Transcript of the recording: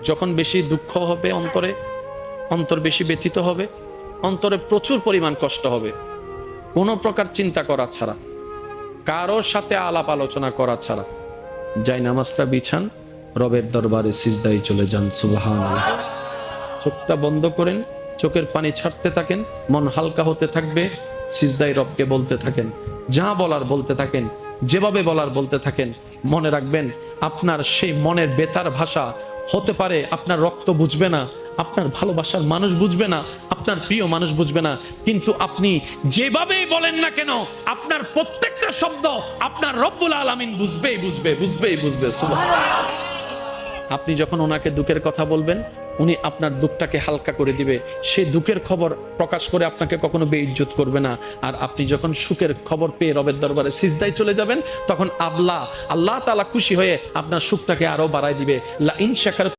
যখন বেশি দুঃখ হবে অন্তরে, অন্তর বেশি ব্যথিত হবে, অন্তরে প্রচুর পরিমাণ কষ্ট হবে, কোনো প্রকার চিন্তা করা ছাড়া, কারোর সাথে আলাপ আলোচনা করা ছাড়া যাই নামাজটা বিছান, রবের দরবারে সিজদায় চলে যান। সুবহানাল্লাহ। চোখটা বন্ধ করেন, চোখের পানি ছাড়তে থাকেন, মন হালকা হতে থাকবে, সিজদায় রবকে বলতে থাকেন, যা বলার বলতে থাকেন, যেভাবে বলার বলতে থাকেন। মনে রাখবেন, আপনার সেই মনের বেতার ভাষা হতে পারে আপনার রক্ত বুঝবে না, আপনার ভালোবাসার মানুষ বুঝবে না, আপনার প্রিয় মানুষ বুঝবে না, কিন্তু আপনি যেভাবেই বলেন না কেন, আপনার প্রত্যেকটা শব্দ আপনার রব্বুল আলামিন বুঝবেই বুঝবে। সুবহানাল্লাহ। আপনি যখন ওনাকে দুঃখের কথা বলবেন, উনি আপনার দুঃখটাকে হালকা করে দিবে, সেই দুঃখের খবর প্রকাশ করে আপনাকে কখনো বেইজ্জত করবে না। আর আপনি যখন সুখের খবর পেয়ে রবের দরবারে সিজদায় চলে যাবেন, তখন আল্লাহ তাআলা খুশি হয়ে আপনার সুখটাকে আরো বাড়ায় দিবে। লা ইন শাকার